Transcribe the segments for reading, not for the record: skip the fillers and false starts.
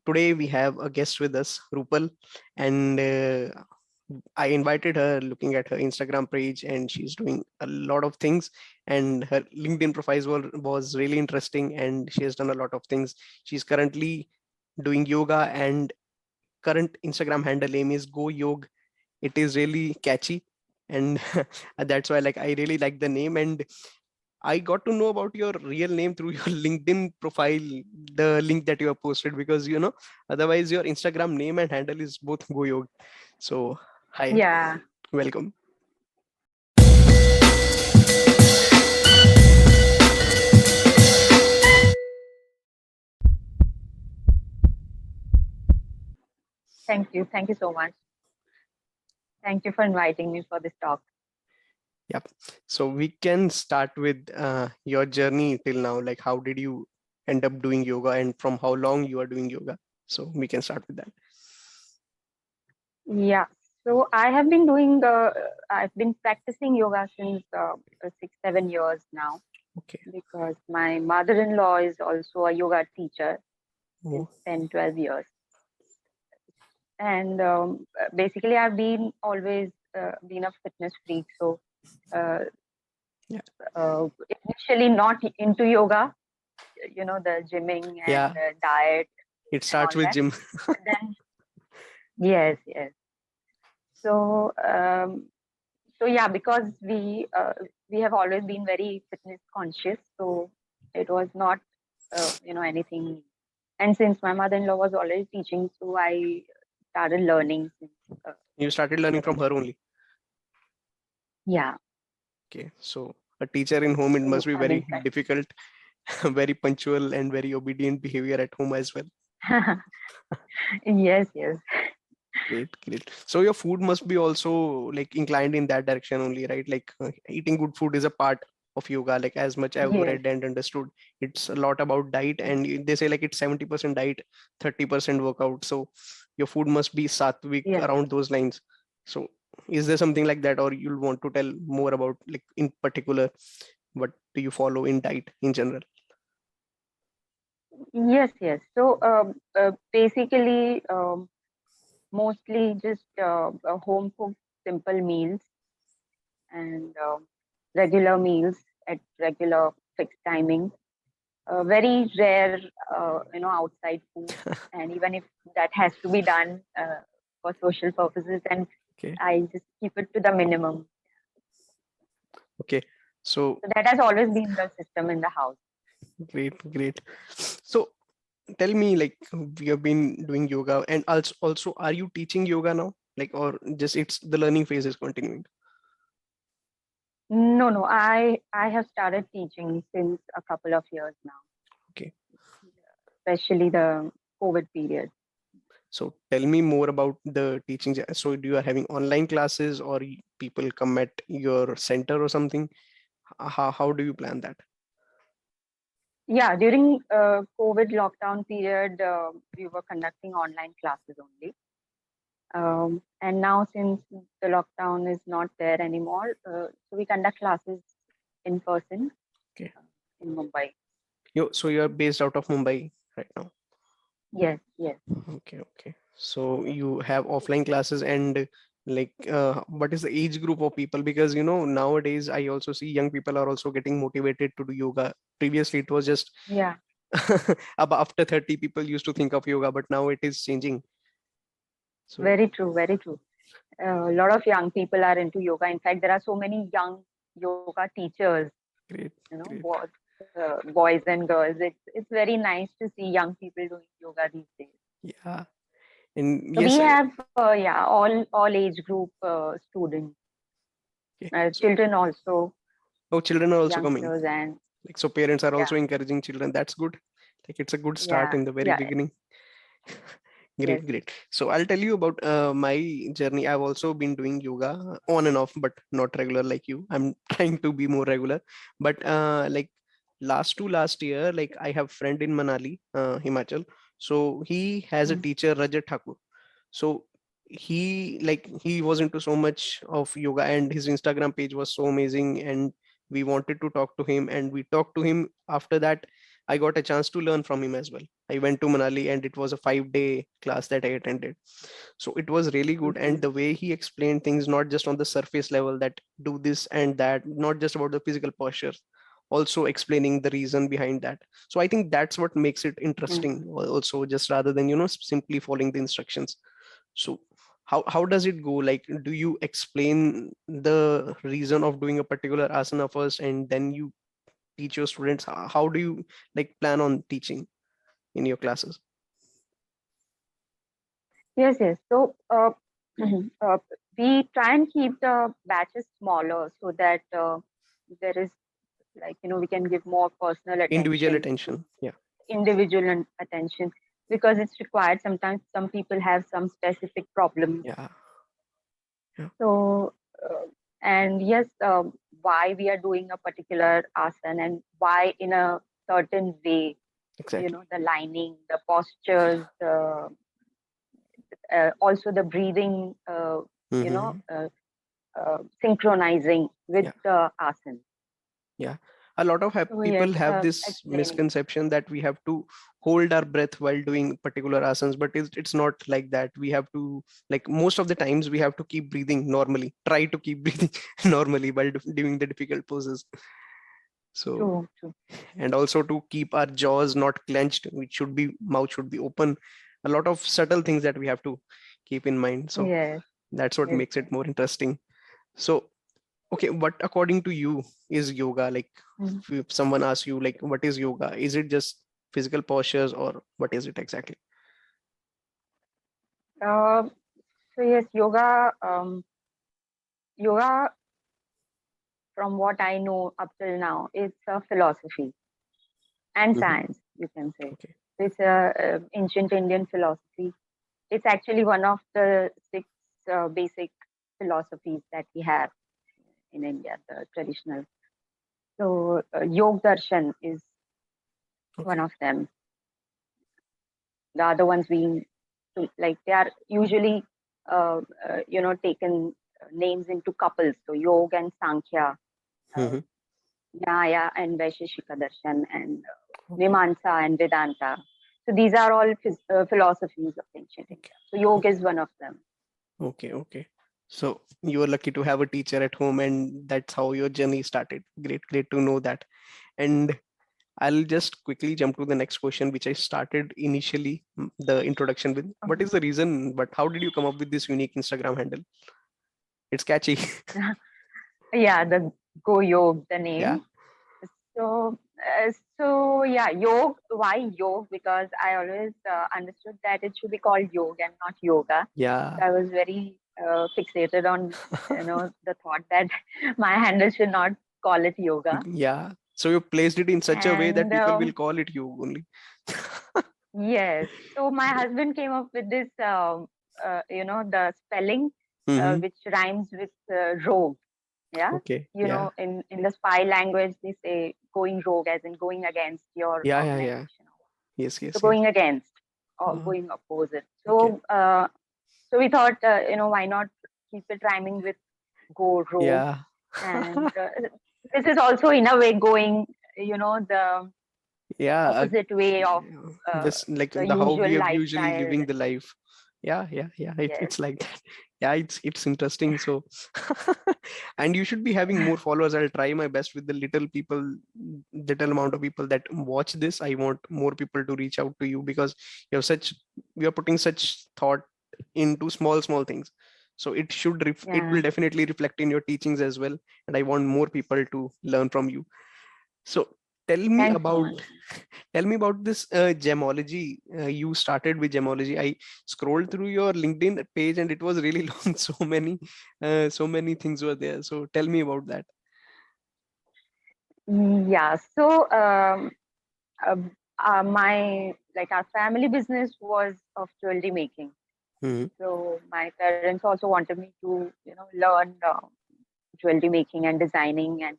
today we have a guest with us, Rupal, and I invited her looking at her Instagram page, and she's doing a lot of things. And her LinkedIn profile was really interesting, and she has done a lot of things. She's currently doing yoga, and current Instagram handle name is GoYogue. It is really catchy, and that's why I really like the name. And I got to know about your real name through your LinkedIn profile, the link that you have posted, because otherwise your Instagram name and handle is both GoYogue. So hi, Yeah, welcome. thank you. Thank you so much. Thank you for inviting me for this talk. Yep. So we can start with your journey till now. Like, how did you end up doing yoga, and from how long you are doing yoga? So we can start with that. Yeah. So I've been practicing yoga since 6, 7 years now Okay. because my mother-in-law is also a yoga teacher since Oh, 10, 12 years. And basically, I've been always been a fitness freak. So uh, yeah. initially not into yoga, the gymming and Yeah. diet It and starts all with that. gym. But then, yes, yes. So, yeah, because we have always been very fitness conscious, so it was not anything. And since my mother-in-law was already teaching, so I started learning since uh, You started six, learning from seven her years. only. Yeah, Okay. So a teacher in home, it must so be I've been very difficult, very punctual and very obedient behavior at home as well. practicing. Yes, yes, Great, great. So your food must be also like inclined in that direction only, right? Like eating good food is a part of yoga. Like as much I've yes, read and understood, it's a lot about diet, and they say like it's 70% diet, 30% workout. So your food must be sattvic yes. around those lines. So is there something like that, or you'll want to tell more about like in particular what do you follow in diet in general? Yes, yes. So basically, mostly just home cooked simple meals and regular meals at regular fixed timings. Very rare, outside food, and even if that has to be done for social purposes, and Okay, I just keep it to the minimum. okay. So So that has always been the system in the house. great, great. So tell me, like, we have been doing yoga, and also are you teaching yoga now, like, or just it's the learning phase is continuing? No, no, I have started teaching since a couple of years now, Okay. especially the COVID period. So tell me more about the teaching. So do you are having online classes, or people come at your center or something? How do you plan that? Yeah, during COVID lockdown period, we were conducting online classes only. And now, since the lockdown is not there anymore, so we conduct classes in person Okay. in Mumbai. So you're based out of Mumbai right now. Yes, yes. Okay, okay. So you have offline classes, and like what is the age group of people? Because nowadays I also see young people are also getting motivated to do yoga. Previously it was just Yeah, after 30 people used to think of yoga, but now it is changing. So very true, very true. A lot of young people are into yoga. In fact, there are so many young yoga teachers, great, great. both boys and girls. It's very nice to see young people doing yoga these days. Yeah. And So we yes, have all age group students, okay. So children also, oh, children are also coming. youngsters, and Like, so parents are yeah, also encouraging children. That's good. Like, it's a good start yeah, in the very yeah, beginning. yes. Great, great. So I'll tell you about my journey. I've also been doing yoga on and off, but not regular like you. I'm trying to be more regular. But like last year, like I have friend in Manali, Himachal. So he has a Mm. teacher, Rajat Thakur. So he was into so much of yoga, and his Instagram page was so amazing, and we wanted to talk to him, and we talked to him. After that, I got a chance to learn from him as well. I went to Manali, and it was a 5 day class that I attended. So it was really good. Mm-hmm. And the way he explained things, not just on the surface level, that do this and that, not just about the physical posture, also explaining the reason behind that. So I think that's what makes it interesting also, just rather than, simply following the instructions. So how does it go? Like, do you explain the reason of doing a particular asana first, and then you teach your students? How do you like plan on teaching in your classes? Yes, yes. So uh, we try and keep the batches smaller so that there is, like, we can give more personal Individual attention to attention. Yeah. individual attention, because it's required. Sometimes some people have some specific problems. Yeah. Yeah. So, and yes, why we are doing a particular asana and why in a certain way, Exactly. the lining, the postures, also the breathing, you know, Mm-hmm. uh, synchronizing with Yeah. the asana. Yeah. A lot of So yes, people have this explaining. misconception that we have to hold our breath while doing particular asanas, but it's not like that. We have to, like, most of the times we have to keep breathing normally, try to keep breathing normally while doing the difficult poses. So, True, true. and also to keep our jaws not clenched, which should be, mouth should be open. A lot of subtle things that we have to keep in mind. So Yes, that's what yes, makes yes. it more interesting. So, okay, what according to you is yoga? Like, Mhm. if someone asks you, like, what is yoga? Is it just physical postures, or what is it exactly? Uh, so yes, yoga, from what I know up till now, it's a philosophy and Hmm. science, you can say. Okay. It's a ancient Indian philosophy. It's actually one of the six basic philosophies that we have in India, the traditional. So, Yog Darshan is one Okay. of them. The other ones being, like, they are usually, taken names into couples. So, Yoga and Sankhya, uh, Hmm. Nyaya and Vaisheshika Darshan, and Okay. Mimamsa and Vedanta. So, these are all philosophies of ancient Okay. India. So, Yoga Okay. is one of them. Okay. Okay. So you were lucky to have a teacher at home, and that's how your journey started. Great, great to know that. And I'll just quickly jump to the next question, which I started initially, the introduction with. What Okay. is the reason, but how did you come up with this unique Instagram handle? It's catchy. Yeah, the GoYogue, the Yeah. name. So, yeah, Yog. Why Yog? Because I always understood that it should be called Yoga and not Yoga. Yeah. So I was very fixated on, the thought that my handle should not call it Yoga. Yeah. So you placed it in such a way that And people will call it you only. yes, so my husband came up with this, the spelling, Hmm. which rhymes with rogue. Yeah, Okay. Yeah. in the spy language, they say going rogue, as in going against your Yeah. Yeah. Yeah. organization. Yes. So Yes. Yes. going against or Uh, going opposite. okay. So we thought, why not keep it rhyming with go rogue? Yeah. And this is also in a way going, the Yeah. opposite way of Just like the the how we usual have usually lifestyle. living the life. Yeah. Yeah. Yeah. Yes. It's like that. Yeah. It's interesting. So, and you should be having more followers. I'll try my best with the little amount of people that watch this. I want more people to reach out to you, because you are putting such thought into small things. So it Yeah. will definitely reflect in your teachings as well. And I want more people to learn from you. So tell me Thanks so about much. tell me about this gemology. You started with gemology. I scrolled through your LinkedIn page, and it was really long. So many things were there. So tell me about that. Yeah. So, uh, my like our family business was of jewelry making. Hmm. So my parents also wanted me to, learn jewelry making and designing, and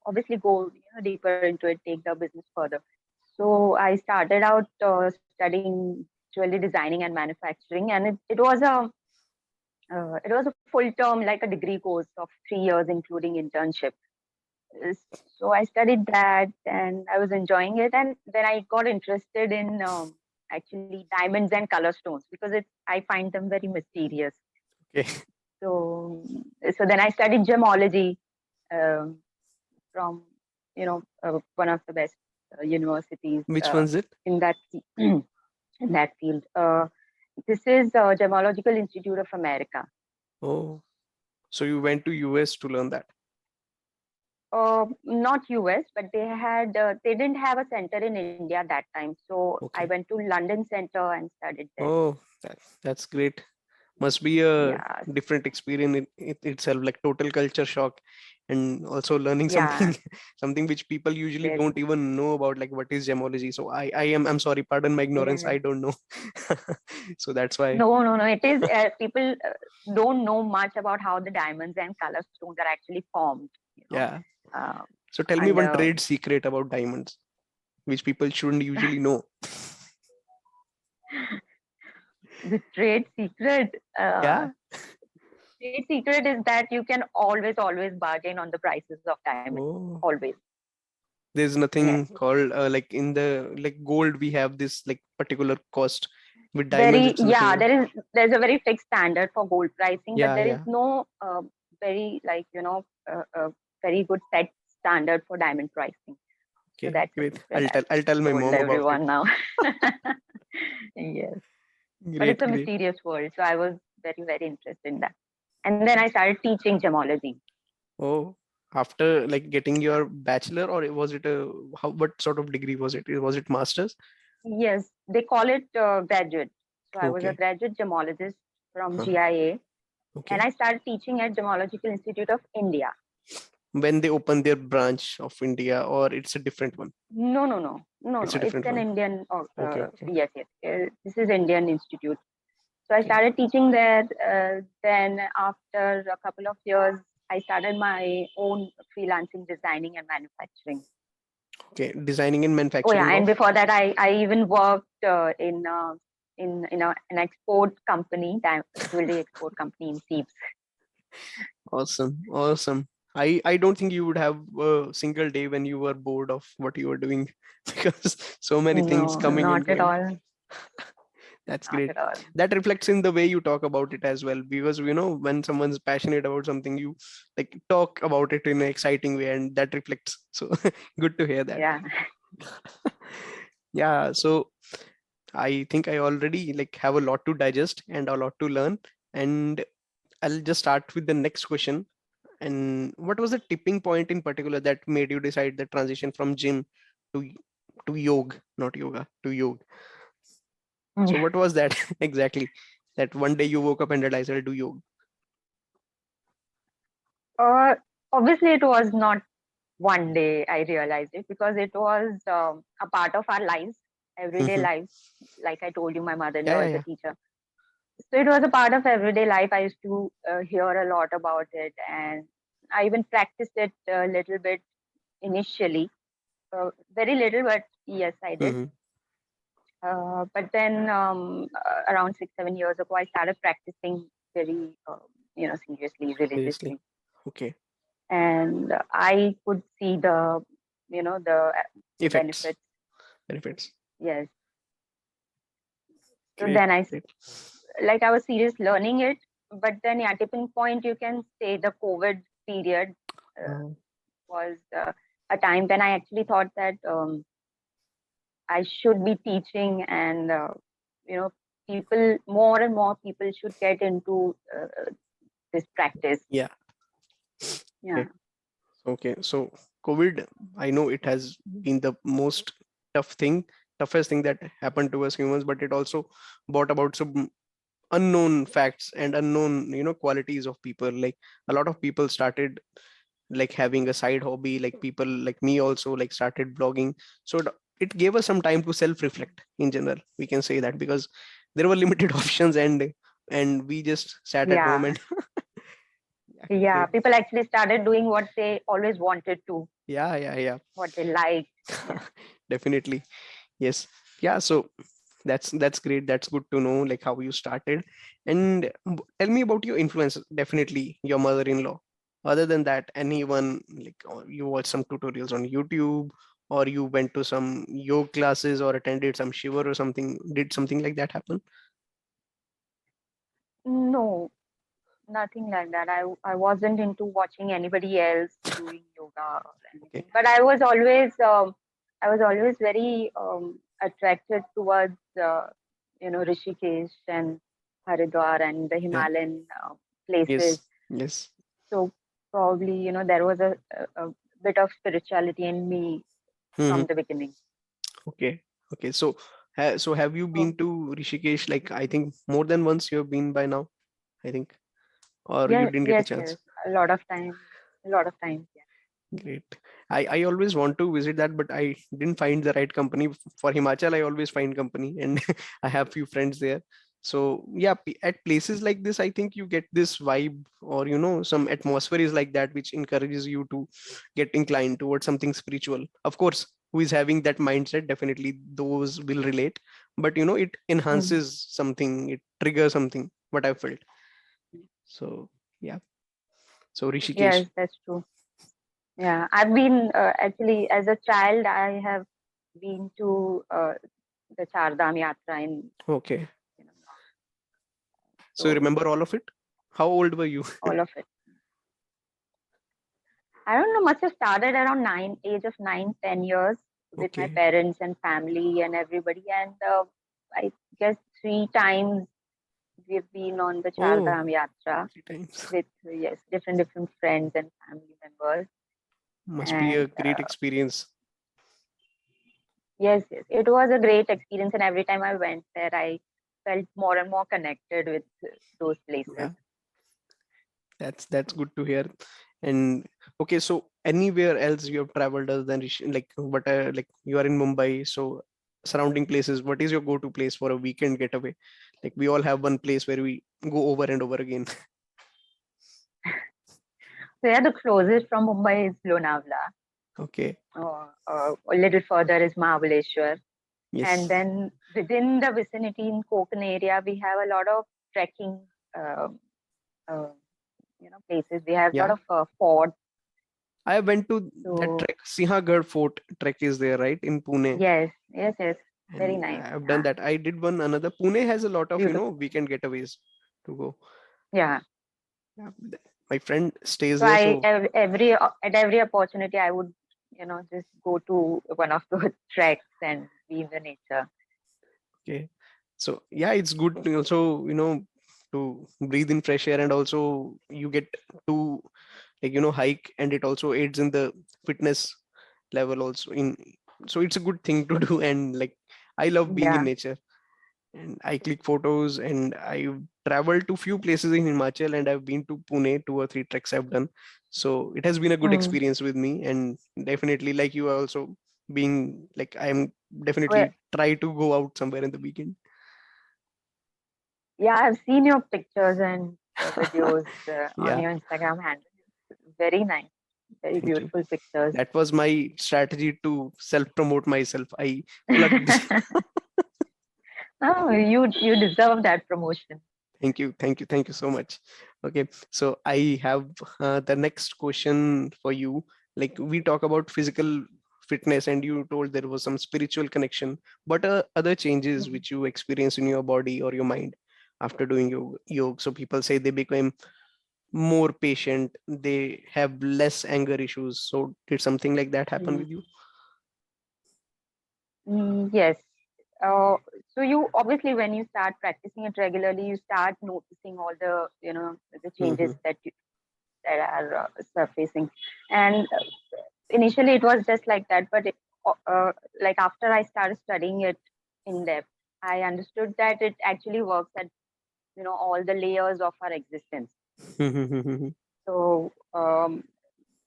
obviously go, deeper into it, take the business further. So I started out studying jewelry designing and manufacturing, and it was a full term, like a degree course of 3 years, including internship. Uh, So I studied that and I was enjoying it. And then I got interested in actually diamonds and color stones because I find them very mysterious. Okay. So, so then I studied gemology um, from, one of the best universities Which one's it? in that in that field. This is Gemological Institute of America. Oh, so you went to US to learn that. Not US, but they didn't have a center in India that time. So I Okay. went to London Center and studied there. Oh, that's great. Must be a Yeah, different experience in itself, like total culture shock, and also learning yeah, something something which people usually very, don't even know about, like what is gemology. So I'm sorry, pardon my ignorance, yeah. I don't know. So that's why. No, no, no. It is people don't know much about how the diamonds and color stones are actually formed. Yeah. Uh, So tell me and one trade secret about diamonds, which people shouldn't usually know. the trade secret. Yeah. Trade secret is that you can always bargain on the prices of diamonds. Oh, Always. there's Yes. nothing called like in the like gold we have this like particular cost. With diamonds, Very, it's yeah, nothing. there's a very fixed standard for gold pricing, but Yeah, there is yeah. no very very good set standard for diamond pricing. So Okay, that's a great. secret I'll I've tell my told mom about it. everyone now. Yes, but it's Great, a great. mysterious world, so I was very interested in that. And then I started teaching gemology. Oh, after like getting your bachelor, or was it a how? What sort of degree was it? Was it master's? Yes, they call it graduate. So I was a Okay. graduate gemologist from Huh. GIA, and Okay. I started teaching at Gemological Institute of India. When they open their branch of India, or it's a different one? No, no, no, no, It's no. a It's different an one. Indian. Okay, okay, Yes, yes. This is Indian Institute. So I okay, started teaching there. Then after a couple of years, I started my own freelancing designing and manufacturing. okay. Designing and Oh yeah, manufacturing and of. before that, I even worked in an export company, jewelry export company in Thebes. Awesome, awesome. I don't think you would have a single day when you were bored of what you were doing because so many things No, coming and not at going. all. That's Not great. at all. That reflects in the way you talk about it as well. Because when someone's passionate about something, you like talk about it in an exciting way, and that reflects. So good to hear that. Yeah. Yeah. So I think I already like have a lot to digest and a lot to learn. And I'll just start with the next question. And what was the tipping point in particular that made you decide the transition from gym to yoga, not yoga, to yoga? So what was that exactly? That one day you woke up and realized I'll do yoga. Uh, Obviously, it was not one day I realized it because it was a part of our lives, everyday Mhm. lives. Like I told you, my Yeah, mother-in-law yeah, is a yeah. teacher. So it was a part of everyday life. I used to hear a lot about it, and I even practiced it a little bit initially. Very little, but yes, I did. Mhm. But then around 6, 7 years ago, I started practicing very, seriously, Seriously. religiously, Okay. and I could see the Effects. benefits. Benefits. Yes. So Great. then Great. I was serious learning it, but then yeah, tipping point you can say the COVID period uh, Uh, was a time when I actually thought that I should be teaching, and people more and more people should get into this practice. yeah. Yeah, Okay. Okay. So COVID, I know it has been the most toughest thing that happened to us humans, but it also brought about some unknown facts and unknown, qualities of people. Like a lot of people started like having a side hobby, like people like me also like started blogging. So it gave us some time to self reflect in general, we can say that, because there were limited options, and we just sat at home yeah, and yeah, yeah. great. People actually started doing what they always wanted to, Yeah, yeah, yeah. what they liked. Yeah, Definitely. Yes. Yeah, so that's great. That's good to know like how you started. And tell me about your influence. Definitely your mother-in-law. Other than that, anyone like or you watch some tutorials on YouTube, or you went to some yoga classes or attended some shiva or something? Did something like that happen? No, nothing like that. I wasn't into watching anybody else doing yoga or Okay. anything. But I was always very attracted towards Rishikesh and Haridwar and the Yeah. Himalayan places. Yes. Yes. So probably there was a bit of spirituality in me Hmm. from the beginning. Okay. Okay. So, so have you So been to Rishikesh? Like, I think more than once you have been by now, I think, or you yeah, didn't get a yes, chance. yes, a lot of time, a lot of times. Yeah. Great. I always want to visit that, but I didn't find the right company. For Himachal, I always find company, and I have few friends there. So yeah, at places like this, I think you get this vibe, or some atmosphere is like that, which encourages you to get inclined towards something spiritual. Of course, who is having that mindset, definitely those will relate. But it Mm. enhances something, it triggers something. What I felt. So yeah. So Rishikesh. Yes, that's true. Yeah, I've been actually as a child. I have been to the Char Dham Yatra in Okay. you know, So you so remember all of it? How old were you? all of it. I don't know. Must have started around age of 9, 10 years with my Okay. parents and family and everybody. And I guess 3 times we've been on the Char Oh, Dham Yatra 3 times. with yes different friends and family members. Must be And a great experience. yes, yes, it was a great experience. And every time I went there, I felt more and more connected with those places. Yeah, that's good to hear. And okay, so anywhere else you have traveled other than like what like you are in Mumbai, so surrounding places, what is your go-to place for a weekend getaway? Like we all have one place where we go over and over again. So yeah, the closest from Mumbai is Lonavala. Okay. A little further is Mahabaleshwar. And Yes. then within the vicinity in Konkan area, we have a lot of trekking, uh, uh, places. We have a lot Yeah. of forts. I went to that So trek. Sinhagad Fort trek is there, right, in Pune. yes, yes, yes, very And nice. I've done Yeah, that. I did one another. Pune has a lot of, beautiful. weekend getaways to go. Yeah. Yeah, my friend stays So there, I so at every opportunity I would just go to one of those treks and be in the nature. okay. So yeah, it's good to also, to breathe in fresh air, and also you get to like hike, and it also aids in the fitness level also in. So it's a good thing to do, and like I love being in Yeah. nature, and I click photos, and I've traveled to few places in Himachal, and I've been to Pune, 2 or 3 treks I've done. So it has been a good Mm. experience with me, and definitely like you are also being like I'm Well, definitely try to go out somewhere in the weekend. yeah, I've seen your pictures and videos on Yeah, your Instagram handle. Very nice, very thank you. beautiful pictures. That was my strategy to self promote myself. I plugged. Oh, you deserve that promotion. Thank you, thank you, thank you so much. Okay, so I have the next question for you. Like we talk about physical fitness, and you told there was some spiritual connection, but other changes Mhm. which you experience in your body or your mind after doing yoga. So people say they become more patient, they have less anger issues. So did something like that happen Mm. with you? Yes. Uh, so you obviously when you start practicing it regularly, you start noticing all the the changes Hmm. that are surfacing. And initially it was just like that, but like after I started studying it in depth, I understood that it actually works at all the layers of our existence. So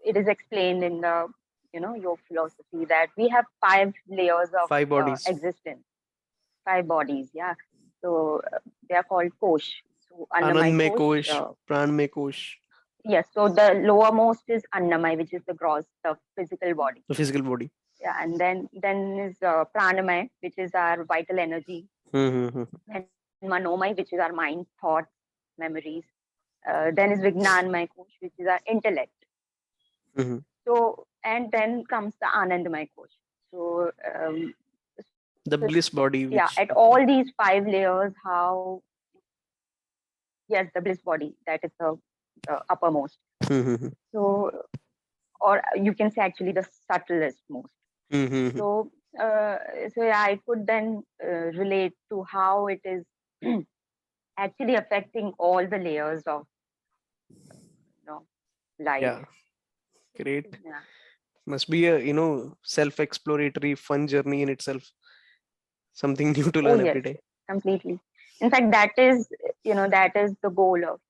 it is explained in the your philosophy that we have 5 layers of 5 bodies. existence, 5 bodies. Yeah. So they are called kosh. So Anand annamay mein kosh. kosh, pran mein kosh. Yes. So the lowermost is annamay, which is the gross, the physical body. The physical body. Yeah, and then is pranamay, which is our vital energy, Hmm. and manomay, which is our mind, thoughts, memories. Then is Vignan, my coach, which is our intellect. Mhm. So, and then comes the Anand, my coach. So, The so bliss body, yeah, which at all these 5 layers, how, yes, the bliss body, that is the uppermost. Mhm. So, or you can say actually the subtlest most. Mhm. So, uh, so yeah, I could then relate to how it is actually affecting all the layers of, you know, life. Yeah, great. Yeah. Must be a self-exploratory fun journey in itself. Something new to Oh learn yes, every day. completely. In fact, that is, that is the goal of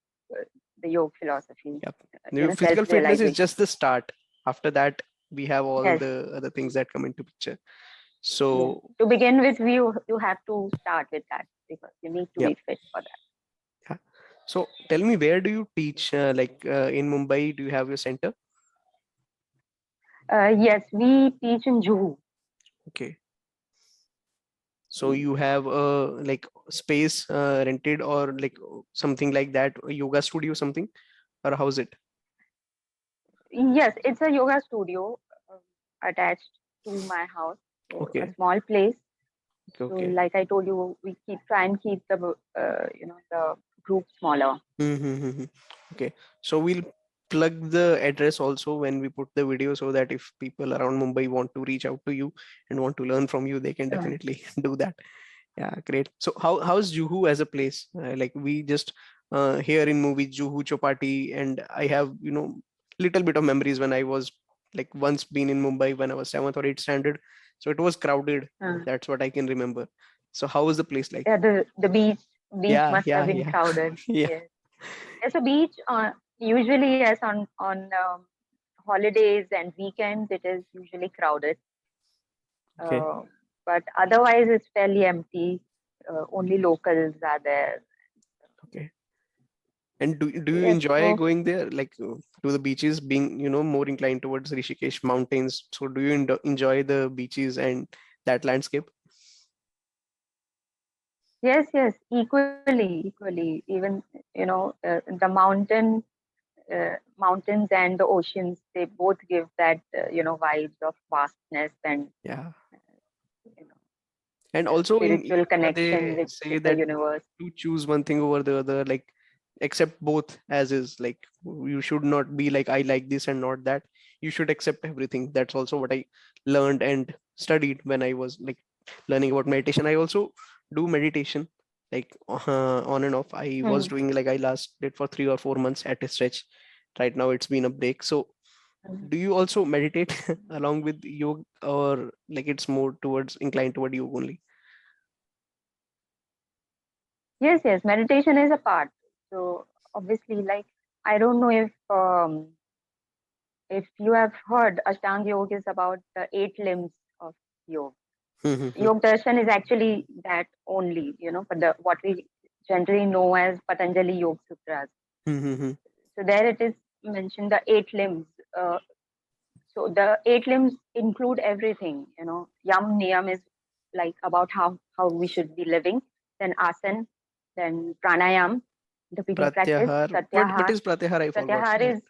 the yoga philosophy. Yep. Self Physical fitness is realization. just the start. After that, we have all Yes, the other things that come into picture. yes. So, To begin with, you have to start with that because you need to yeah. be fit for that. Yeah. So, tell me, where do you teach? In Mumbai, do you have your center? Yes, we teach in Juhu. Okay. So you have a like space rented or like something like that, a yoga studio, something, or how's it? Yes, it's a yoga studio attached to my house. So a Okay. small place. So Okay. like I told you, we try and keep the group smaller. Mm-hmm. Okay. So we'll plug the address also when we put the video so that if people around Mumbai want to reach out to you and want to learn from you, they can Sure. definitely do that. Yeah, great. So how's Juhu as a place? Like we just hear in movies Juhu Chopati, and I have little bit of memories when I was like once been in Mumbai when I was seventh or eighth standard. So it was crowded. Uh, That's what I can remember. So how was the place like? yeah, the beach Yeah, must have yeah, been yeah, crowded. yeah. Yes. Yes, a beach usually, yes, on holidays and weekends it is usually crowded. Okay, Uh, but otherwise it's fairly empty. Only locals are there. okay. And do you Yes, enjoy so going there? Like to the beaches, being more inclined towards Rishikesh mountains. So do you enjoy the beaches and that landscape? yes, yes, equally. Even the mountains and the oceans, they both give that vibes of vastness and Yeah. you know And also in spiritual yoga, connection they with say the that universe. to choose one thing over the other, like accept both as is. Like you should not be like I like this and not that. You should accept everything. That's also what I learned and studied when I was like learning about meditation. I also do meditation like on and off. I was Hmm. doing like I last did for 3 or 4 months at a stretch. Right now it's been a break. So Hmm. do you also meditate along with yoga, or like it's more towards inclined toward yoga only? Yes, yes, meditation is a part. So obviously, like I don't know if you have heard, Ashtanga Yoga is about the 8 limbs of yoga. Yoga darshan is actually that only, for the what we generally know as Patanjali Yoga Sutras. So there it is mentioned the 8 limbs. Uh, so the 8 limbs include everything. Yam niyam is like about how we should be living. Then asan, then pranayam, the people practice. Pratyahar. What Pratyahar. is Pratyahar? I forgot Pratyahar that. is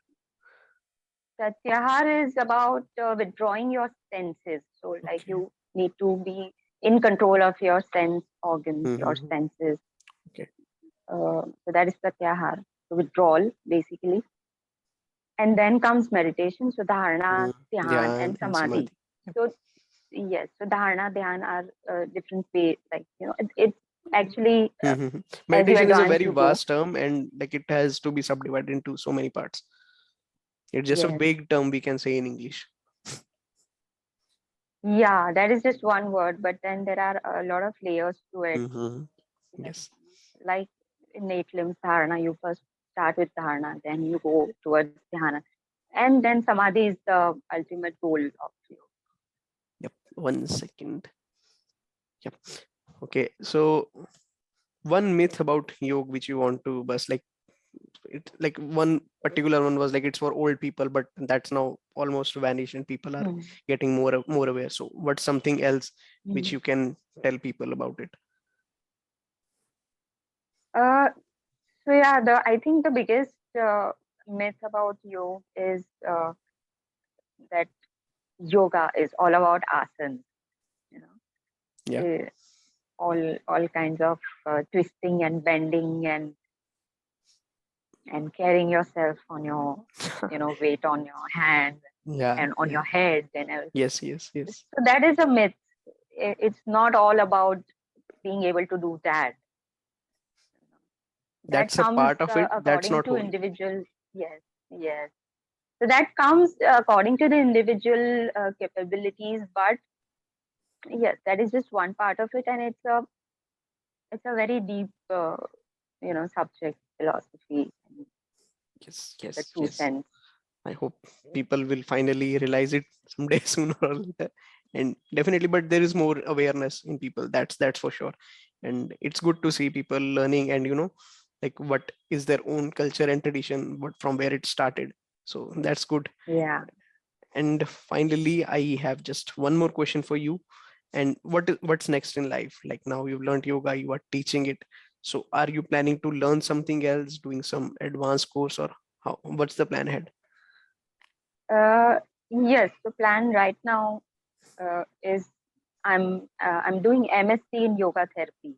Pratyahar is about withdrawing your senses. So like Okay. you need to be in control of your sense organs, your Mm-hmm. senses. Okay. So that is Pratyahar, so withdrawal basically. And then comes meditation, so dharana, Mm. dhyan, Dhyan and and samadhi. Samadhi. Yep. So yes, so dharana, dhyan are different ways. Like it's actually Mhm. as you Meditation is a advance, very you go. vast term and like it has to be subdivided into so many parts. It's just a Yes, vague term we can say in English. yeah, that is just one word, but then there are a lot of layers to it. Mm-hmm. That, Yes. like in 8 limbs dharana, you first start with dharana, then you go towards dhyana, and then samadhi is the ultimate goal of you. Yep. 1 second. Yep. Okay. So one myth about yoga which you want to bust, like it like one particular one was like it's for old people, but that's now almost vanished and people are Hmm. getting more aware. So what's something else which Hmm. you can tell people about it? Uh, So yeah, I think the biggest myth about yoga is that yoga is all about asanas. You know, Yeah. all kinds of twisting and bending and carrying yourself on your weight on your hand Yeah. and on Yeah. your head and everything. Yes. Yes. Yes. So that is a myth. It's not all about being able to do that. That That's a comes part of it. That's according not to whole. individual. Yes, yes. So that comes according to the individual capabilities. But yes, that is just one part of it, and it's a very deep subject, philosophy, and Yes. the Yes. true Yes. sense. I hope people will finally realize it someday, sooner or later. And definitely, but there is more awareness in people. That's for sure. And it's good to see people learning and like what is their own culture and tradition, what from where it started. So that's good. Yeah. And finally, I have just one more question for you. And what's next in life? Like now you've learned yoga, you are teaching it. So are you planning to learn something else, doing some advanced course, or how? What's the plan ahead? Uh, yes. The plan right now is I'm doing MSc in yoga therapy.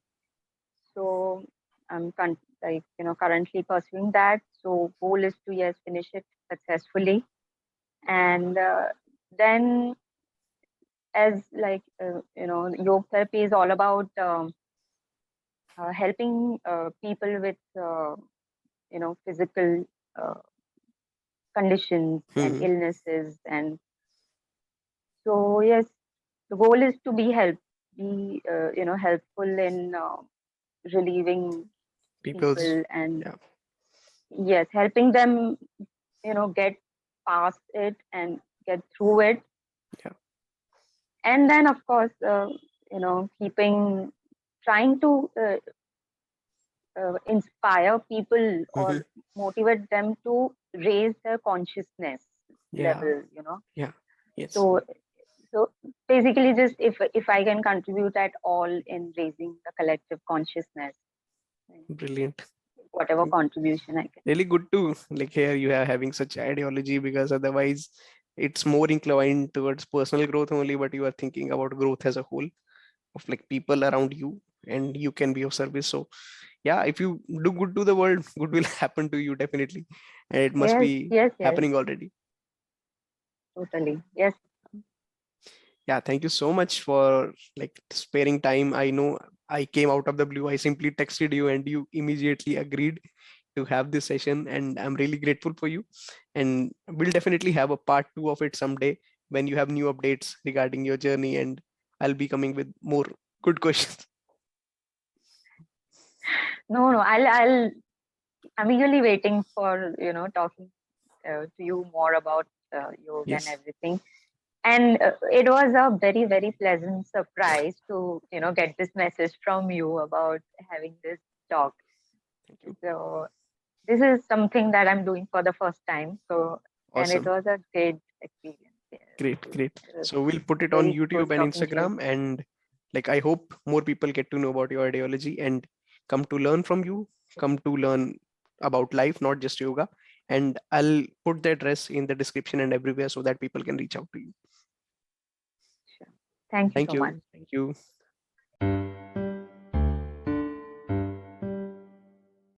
So I'm currently pursuing that. So goal is to, yes, finish it successfully, and then, as yoga therapy is all about helping people with physical uh, conditions and Hmm. illnesses. And so yes, the goal is to be helpful in relieving People's, people, and yeah, yes, helping them get past it and get through it. yeah. And then of course keeping trying to inspire people Hmm. or motivate them to raise their consciousness Yeah, level. yeah, yes. So so basically, just if I can contribute at all in raising the collective consciousness, Brilliant. whatever contribution I can. Really good to like hear you are having such ideology, because otherwise it's more inclined towards personal growth only, but you are thinking about growth as a whole of like people around you, and you can be of service. So yeah, if you do good to the world, good will happen to you definitely, and it must Yes, be yes, yes, happening already. totally. Yes. Yeah, thank you so much for like sparing time. I know I came out of the blue. I simply texted you and you immediately agreed to have this session, and I'm really grateful for you. And we'll definitely have a part two of it someday when you have new updates regarding your journey, and I'll be coming with more good questions. No, no, I'm eagerly waiting for talking to you more about yoga and Yes. everything. And it was a very, very pleasant surprise to get this message from you about having this talk. Thank you. So this is something that I'm doing for the first time. So, and it Awesome. was a great experience. Yes, Great, great. it was So we'll put it on very good YouTube and talking to you. Instagram, and like I hope more people get to know about your ideology and come to learn from you, come to learn about life, not just yoga. And I'll put the address in the description and everywhere so that people can reach out to you. Sure. Thank you Thank so much. you. Thank you.